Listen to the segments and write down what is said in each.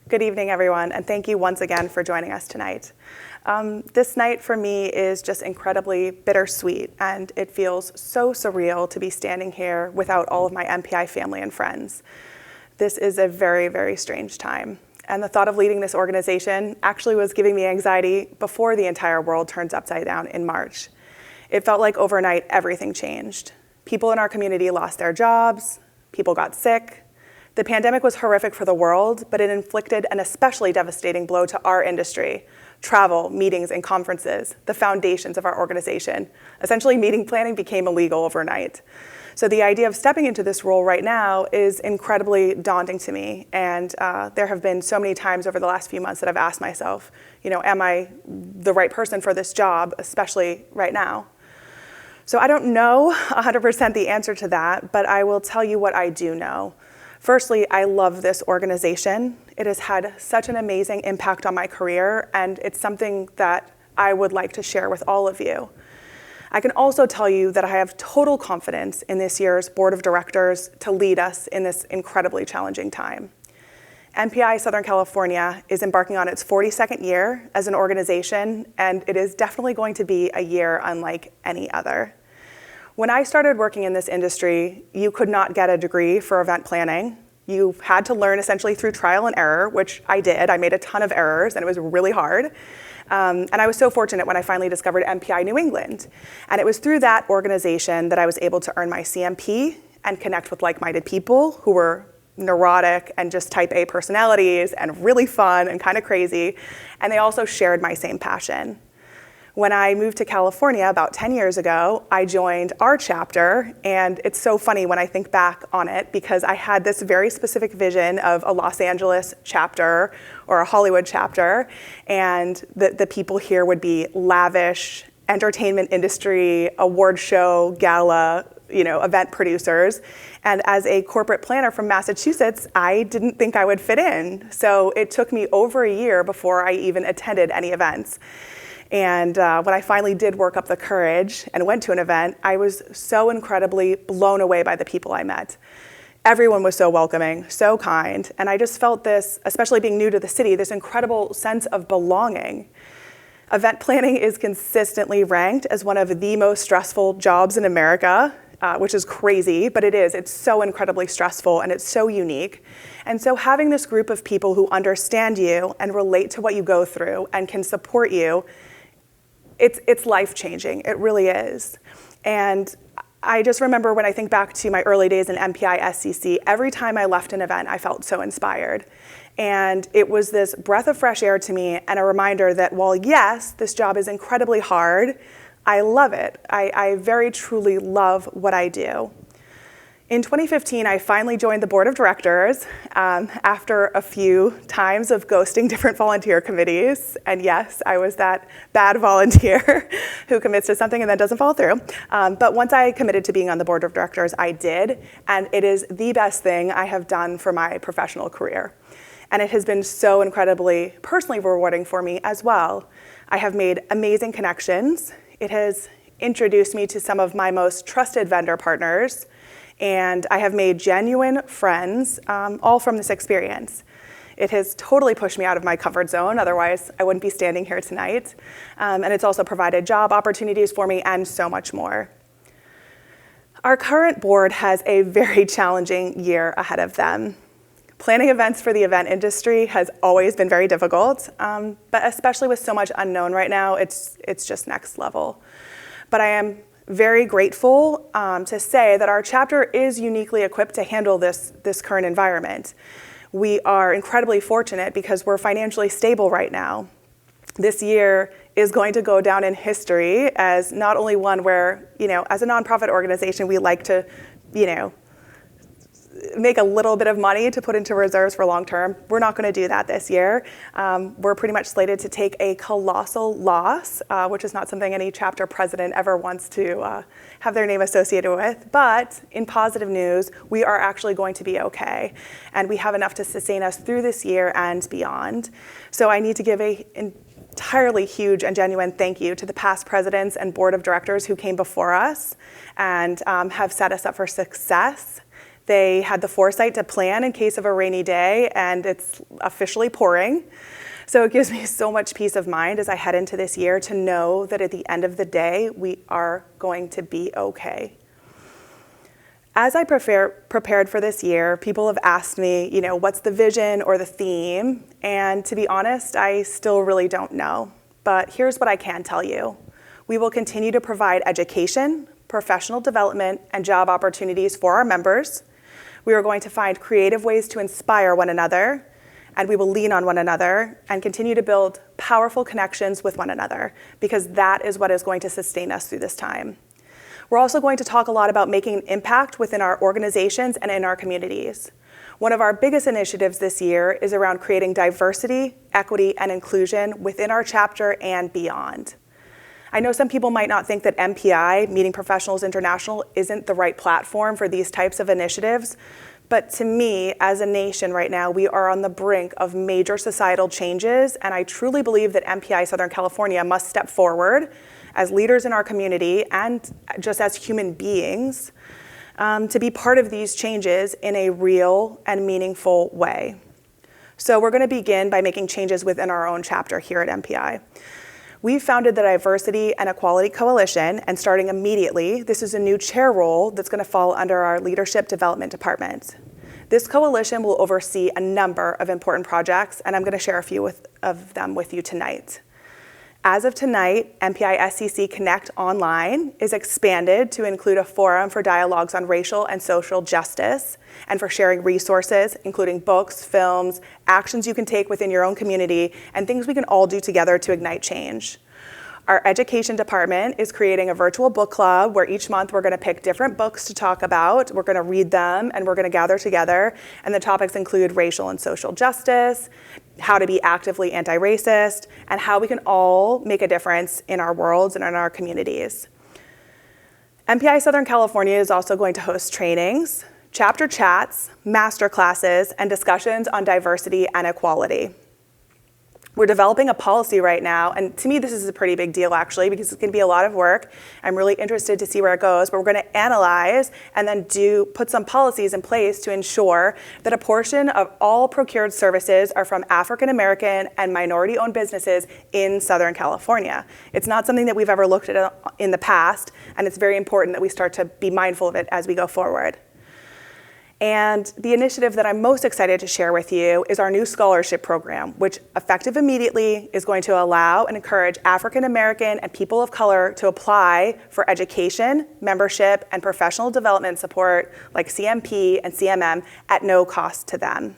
Good evening, everyone, and thank you once again for joining us tonight. This night for me is just incredibly bittersweet, and it feels so surreal to be standing here without all of my MPI family and friends. This is a very, very strange time, and the thought of leading this organization actually was giving me anxiety before the entire world turns upside down in March. It felt like overnight everything changed. People in our community lost their jobs, people got sick. The pandemic was horrific for the world, but it inflicted an especially devastating blow to our industry. Travel, meetings, and conferences, the foundations of our organization. Essentially, meeting planning became illegal overnight. So the idea of stepping into this role right now is incredibly daunting to me. And there have been so many times over the last few months that I've asked myself, am I the right person for this job, especially right now? So I don't know 100% the answer to that, but I will tell you what I do know. Firstly, I love this organization. It has had such an amazing impact on my career, and it's something that I would like to share with all of you. I can also tell you that I have total confidence in this year's board of directors to lead us in this incredibly challenging time. MPI Southern California is embarking on its 42nd year as an organization, and it is definitely going to be a year unlike any other. When I started working in this industry, you could not get a degree for event planning. You had to learn essentially through trial and error, which I did. I made a ton of errors, and it was really hard. And I was so fortunate when I finally discovered MPI New England. And it was through that organization that I was able to earn my CMP and connect with like-minded people who were neurotic and just type A personalities and really fun and kind of crazy. And they also shared my same passion. When I moved to California about 10 years ago, I joined our chapter, and it's so funny when I think back on it because I had this very specific vision of a Los Angeles chapter or a Hollywood chapter, and the people here would be lavish, entertainment industry, award show, gala, event producers. And as a corporate planner from Massachusetts, I didn't think I would fit in. So it took me over a year before I even attended any events. And when I finally did work up the courage and went to an event, I was so incredibly blown away by the people I met. Everyone was so welcoming, so kind, and I just felt this, especially being new to the city, this incredible sense of belonging. Event planning is consistently ranked as one of the most stressful jobs in America, which is crazy, but it is. It's so incredibly stressful and it's so unique. And so having this group of people who understand you and relate to what you go through and can support you, it's life-changing. It really is. And I just remember when I think back to my early days in MPI SCC, every time I left an event, I felt so inspired. And it was this breath of fresh air to me and a reminder that while yes, this job is incredibly hard, I love it. I very truly love what I do. In 2015, I finally joined the board of directors after a few times of ghosting different volunteer committees. And yes, I was that bad volunteer who commits to something and then doesn't follow through. But once I committed to being on the board of directors, I did. And it is the best thing I have done for my professional career. And it has been so incredibly personally rewarding for me as well. I have made amazing connections. It has introduced me to some of my most trusted vendor partners. And I have made genuine friends, all from this experience. It has totally pushed me out of my comfort zone, otherwise I wouldn't be standing here tonight. And it's also provided job opportunities for me and so much more. Our current board has a very challenging year ahead of them. Planning events for the event industry has always been very difficult, but especially with so much unknown right now, it's just next level. But I am very grateful to say that our chapter is uniquely equipped to handle this current environment. We are incredibly fortunate because we're financially stable right now. This year is going to go down in history as not only one where, as a nonprofit organization, we like to, make a little bit of money to put into reserves for long term. We're not going to do that this year. We're pretty much slated to take a colossal loss, which is not something any chapter president ever wants to have their name associated with. But in positive news, we are actually going to be okay. And we have enough to sustain us through this year and beyond. So I need to give an entirely huge and genuine thank you to the past presidents and board of directors who came before us and have set us up for success. They had the foresight to plan in case of a rainy day, and it's officially pouring. So it gives me so much peace of mind as I head into this year to know that at the end of the day, we are going to be okay. As I prepared for this year, people have asked me, what's the vision or the theme? And to be honest, I still really don't know. But here's what I can tell you. We will continue to provide education, professional development, and job opportunities for our members. We are going to find creative ways to inspire one another, and we will lean on one another and continue to build powerful connections with one another, because that is what is going to sustain us through this time. We're also going to talk a lot about making an impact within our organizations and in our communities. One of our biggest initiatives this year is around creating diversity, equity, and inclusion within our chapter and beyond. I know some people might not think that MPI, Meeting Professionals International, isn't the right platform for these types of initiatives, but to me, as a nation right now, we are on the brink of major societal changes, and I truly believe that MPI Southern California must step forward as leaders in our community and just as human beings to be part of these changes in a real and meaningful way. So we're going to begin by making changes within our own chapter here at MPI. We founded the Diversity and Equality Coalition, and starting immediately, this is a new chair role that's going to fall under our Leadership Development Department. This coalition will oversee a number of important projects, and I'm going to share a few of them with you tonight. As of tonight, MPI SCC Connect Online is expanded to include a forum for dialogues on racial and social justice and for sharing resources, including books, films, actions you can take within your own community, and things we can all do together to ignite change. Our education department is creating a virtual book club where each month we're going to pick different books to talk about. We're going to read them and we're going to gather together. And the topics include racial and social justice, how to be actively anti-racist, and how we can all make a difference in our worlds and in our communities. MPI Southern California is also going to host trainings, chapter chats, master classes, and discussions on diversity and equality. We're developing a policy right now, and to me this is a pretty big deal actually, because it's going to be a lot of work. I'm really interested to see where it goes, but we're going to analyze and then put some policies in place to ensure that a portion of all procured services are from African American and minority-owned businesses in Southern California. It's not something that we've ever looked at in the past, and it's very important that we start to be mindful of it as we go forward. And the initiative that I'm most excited to share with you is our new scholarship program, which effective immediately is going to allow and encourage African American and people of color to apply for education, membership, and professional development support like CMP and CMM at no cost to them.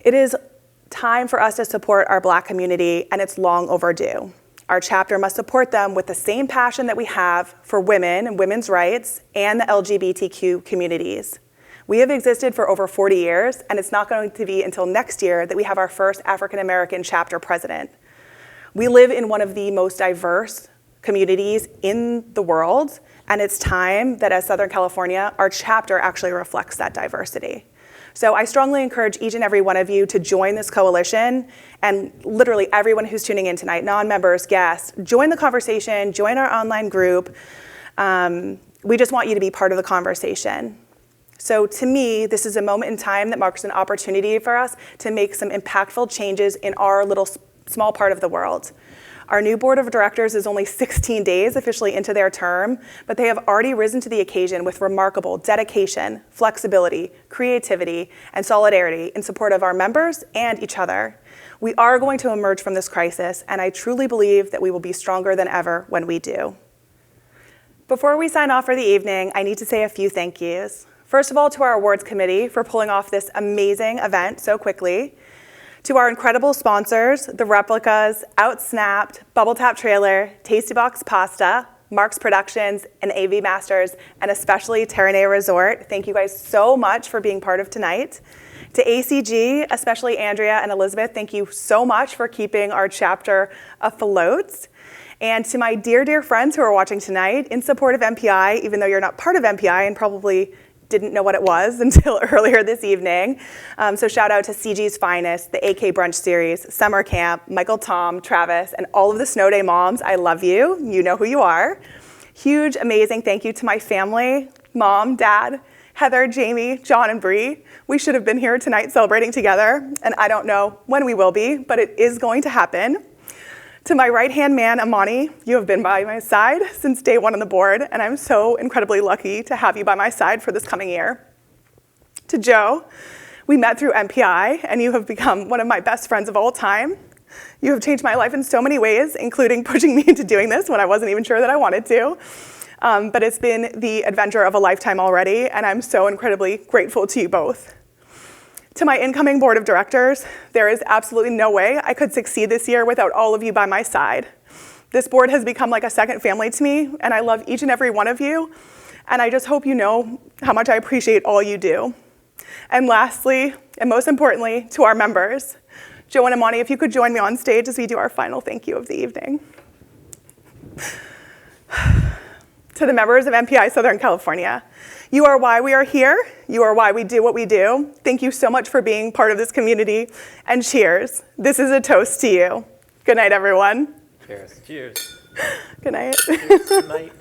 It is time for us to support our Black community, and it's long overdue. Our chapter must support them with the same passion that we have for women and women's rights and the LGBTQ communities. We have existed for over 40 years, and it's not going to be until next year that we have our first African American chapter president. We live in one of the most diverse communities in the world, and it's time that as Southern California, our chapter actually reflects that diversity. So I strongly encourage each and every one of you to join this coalition, and literally everyone who's tuning in tonight, non-members, guests, join the conversation, join our online group. We just want you to be part of the conversation. So to me, this is a moment in time that marks an opportunity for us to make some impactful changes in our little small part of the world. Our new board of directors is only 16 days officially into their term, but they have already risen to the occasion with remarkable dedication, flexibility, creativity, and solidarity in support of our members and each other. We are going to emerge from this crisis, and I truly believe that we will be stronger than ever when we do. Before we sign off for the evening, I need to say a few thank yous. First of all, to our awards committee for pulling off this amazing event so quickly. To our incredible sponsors, The Replicas, Outsnapped, Bubble Tap Trailer, Tasty Box Pasta, Marks Productions, and AV Masters, and especially Terranea Resort. Thank you guys so much for being part of tonight. To ACG, especially Andrea and Elizabeth, thank you so much for keeping our chapter afloat. And to my dear, dear friends who are watching tonight in support of MPI, even though you're not part of MPI and probably didn't know what it was until earlier this evening. So shout out to CG's Finest, the AK Brunch Series, Summer Camp, Michael, Tom, Travis, and all of the Snow Day moms. I love you. You know who you are. Huge, amazing thank you to my family, mom, dad, Heather, Jamie, John, and Bree, we should have been here tonight celebrating together, and I don't know when we will be, but it is going to happen. To my right-hand man, Amani, you have been by my side since day one on the board, and I'm so incredibly lucky to have you by my side for this coming year. To Joe, we met through MPI, and you have become one of my best friends of all time. You have changed my life in so many ways, including pushing me into doing this when I wasn't even sure that I wanted to. But it's been the adventure of a lifetime already, and I'm so incredibly grateful to you both. To my incoming board of directors, there is absolutely no way I could succeed this year without all of you by my side. This board has become like a second family to me, and I love each and every one of you, and I just hope you know how much I appreciate all you do. And lastly, and most importantly, to our members, Joe and Amani, if you could join me on stage as we do our final thank you of the evening. To the members of MPI Southern California, you are why we are here. You are why we do what we do. Thank you so much for being part of this community, and cheers. This is a toast to you. Good night, everyone. Cheers. Cheers. Good night. Cheers. Good night.